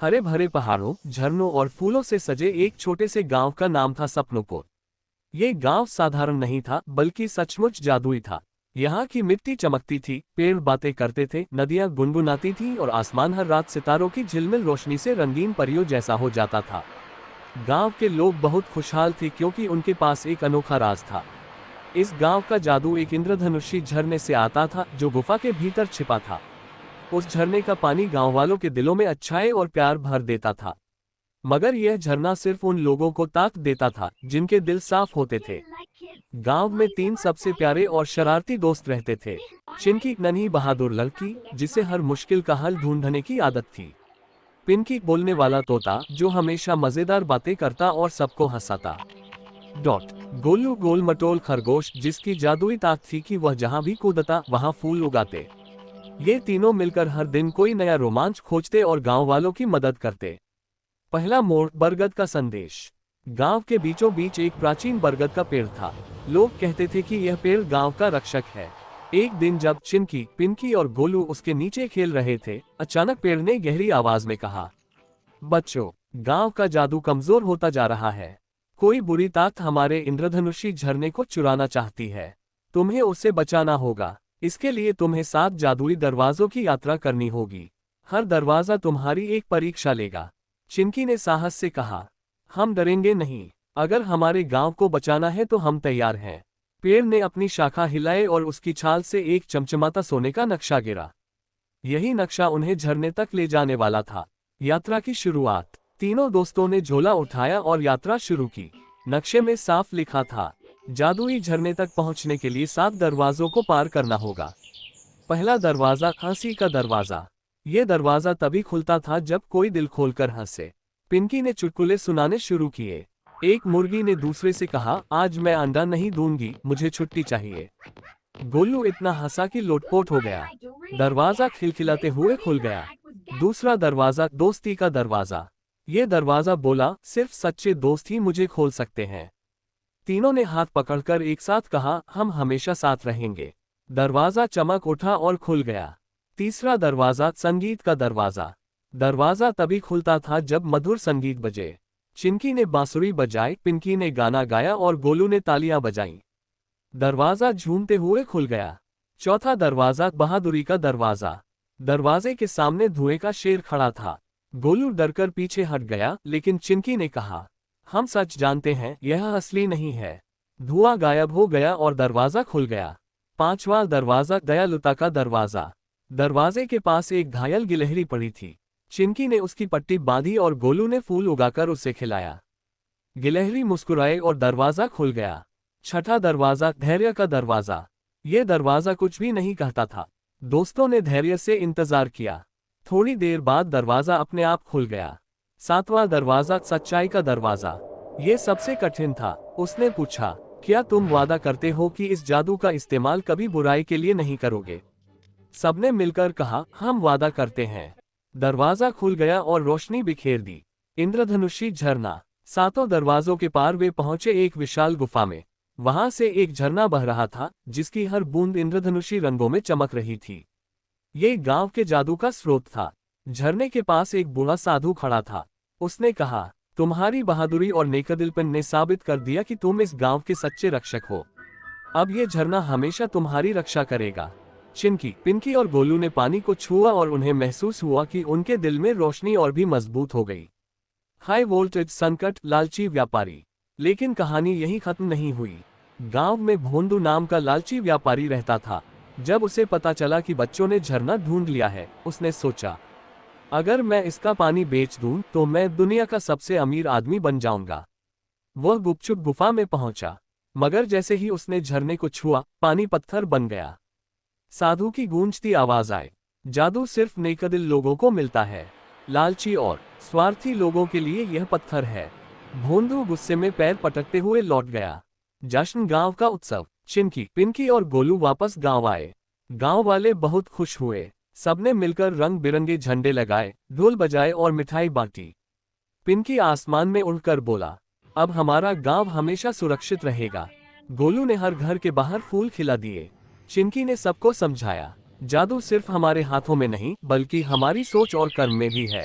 हरे भरे पहाड़ों, झरनों और फूलों से सजे एक छोटे से गांव का नाम था सपनोपुर। ये गांव साधारण नहीं था, बल्कि सचमुच जादुई था। यहाँ की मिट्टी चमकती थी, पेड़ बातें करते थे, नदियाँ गुनगुनाती थीं और आसमान हर रात सितारों की झिलमिल रोशनी से रंगीन परियों जैसा हो जाता था। गांव के लोग बहुत खुशहाल थे क्योंकि उनके पास एक अनोखा राज था। इस गांव का जादू एक इंद्रधनुषी झरने से आता था जो गुफा के भीतर छिपा था। उस झरने का पानी गांव वालों के दिलों में अच्छाई और प्यार भर देता था। मगर यह झरना सिर्फ उन लोगों को ताकत देता था जिनके दिल साफ होते थे। गांव में तीन सबसे प्यारे और शरारती दोस्त रहते थे। चिंकी एक नन्ही बहादुर लड़की जिसे हर मुश्किल का हल ढूंढने की आदत थी। पिंकी बोलने वाला तोता जो हमेशा मजेदार बातें करता और सबको हंसाता। डॉट गोलू गोल मटोल खरगोश जिसकी जादुई ताकत थी कि वह जहां भी कूदता वहां फूल उगाते। ये तीनों मिलकर हर दिन कोई नया रोमांच खोजते और गांव वालों की मदद करते। पहला मोड़, बरगद का संदेश। गांव के बीचों बीच एक प्राचीन बरगद का पेड़ था। लोग कहते थे कि यह पेड़ गांव का रक्षक है। एक दिन जब चिंकी, पिंकी और गोलू उसके नीचे खेल रहे थे, अचानक पेड़ ने गहरी आवाज में कहा, बच्चों, गांव का जादू कमजोर होता जा रहा है। कोई बुरी ताकत हमारे इंद्रधनुषी झरने को चुराना चाहती है। तुम्हें उससे बचाना होगा। इसके लिए तुम्हें 7 जादुई दरवाजों की यात्रा करनी होगी। हर दरवाजा तुम्हारी एक परीक्षा लेगा। चिंकी ने साहस से कहा, हम डरेंगे नहीं। अगर हमारे गांव को बचाना है तो हम तैयार हैं। पेड़ ने अपनी शाखा हिलाए और उसकी छाल से एक चमचमाता सोने का नक्शा गिरा। यही नक्शा उन्हें झरने तक ले जाने वाला था। यात्रा की शुरुआत। तीनों दोस्तों ने झोला उठाया और यात्रा शुरू की। नक्शे में साफ लिखा था, जादुई झरने तक पहुंचने के लिए 7 दरवाजों को पार करना होगा। पहला दरवाजा, हंसी का दरवाजा। यह दरवाजा तभी खुलता था जब कोई दिल खोलकर हंसे। पिंकी ने चुटकुले सुनाने शुरू किए। एक मुर्गी ने दूसरे से कहा, आज मैं अंडा नहीं दूंगी, मुझे छुट्टी चाहिए। गोलू इतना हंसा कि लोटपोट हो गया। दरवाजा खिलखिलाते हुए खुल गया। दूसरा दरवाजा, दोस्ती का दरवाजा। ये दरवाजा बोला, सिर्फ सच्चे दोस्त ही मुझे खोल सकते हैं। तीनों ने हाथ पकड़कर एक साथ कहा, हम हमेशा साथ रहेंगे। दरवाजा चमक उठा और खुल गया। तीसरा दरवाजा, संगीत का दरवाजा। दरवाजा तभी खुलता था जब मधुर संगीत बजे। चिंकी ने बांसुरी बजाई, पिंकी ने गाना गाया और गोलू ने तालियां बजाईं। दरवाजा झूमते हुए खुल गया। चौथा दरवाजा, बहादुरी का दरवाजा। दरवाजे के सामने धुएं का शेर खड़ा था। गोलू डरकर पीछे हट गया, लेकिन चिंकी ने कहा, हम सच जानते हैं, यह असली नहीं है। धुआं गायब हो गया और दरवाजा खुल गया। पांचवा दरवाजा, दयालुता का दरवाजा। दरवाजे के पास एक घायल गिलहरी पड़ी थी। चिंकी ने उसकी पट्टी बांधी और गोलू ने फूल उगाकर उसे खिलाया। गिलहरी मुस्कुराई और दरवाजा खुल गया। छठा दरवाजा, धैर्य का दरवाजा। यह दरवाजा कुछ भी नहीं कहता था। दोस्तों ने धैर्य से इंतजार किया। थोड़ी देर बाद दरवाजा अपने आप खुल गया। सातवां दरवाजा, सच्चाई का दरवाजा। ये सबसे कठिन था। उसने पूछा, क्या तुम वादा करते हो कि इस जादू का इस्तेमाल कभी बुराई के लिए नहीं करोगे? सबने मिलकर कहा, हम वादा करते हैं। दरवाजा खुल गया और रोशनी बिखेर दी। इंद्रधनुषी झरना। 7 दरवाजों के पार वे पहुंचे एक विशाल गुफा में। वहां से एक झरना बह रहा था जिसकी हर बूंद इंद्रधनुषी रंगों में चमक रही थी। ये गांव के जादू का स्रोत था। झरने के पास एक बूढ़ा साधु खड़ा था। उसने कहा, तुम्हारी बहादुरी और नेकदिलपन ने साबित कर दिया कि तुम इस गांव के सच्चे रक्षक हो। अब ये झरना हमेशा तुम्हारी रक्षा करेगा। चिंकी, पिंकी और गोलू ने पानी को छुआ और उन्हें महसूस हुआ कि उनके दिल में रोशनी और भी मजबूत हो गई। हाई वोल्टेज संकट, लालची व्यापारी। लेकिन कहानी यही खत्म नहीं हुई। गांव में भोंदू नाम का लालची व्यापारी रहता था। जब उसे पता चला कि बच्चों ने झरना ढूंढ लिया है, उसने सोचा, अगर मैं इसका पानी बेच दूं तो मैं दुनिया का सबसे अमीर आदमी बन जाऊंगा। वह गुपचुप गुफा में पहुंचा, मगर जैसे ही उसने झरने को छुआ, पानी पत्थर बन गया। साधु की गूंजती आवाज आई, जादू सिर्फ नेकदिल लोगों को मिलता है। लालची और स्वार्थी लोगों के लिए यह पत्थर है। भोंदू गुस्से में पैर पटकते हुए लौट गया। जश्न, गांव का उत्सव। चिंकी, पिंकी और गोलू वापस गांव आए। गांव वाले बहुत खुश हुए। सबने मिलकर रंग बिरंगे झंडे लगाए, ढोल बजाए और मिठाई बांटी। पिंकी आसमान में उड़कर बोला, अब हमारा गांव हमेशा सुरक्षित रहेगा। गोलू ने हर घर के बाहर फूल खिला दिए। चिंकी ने सबको समझाया, जादू सिर्फ हमारे हाथों में नहीं, बल्कि हमारी सोच और कर्म में भी है।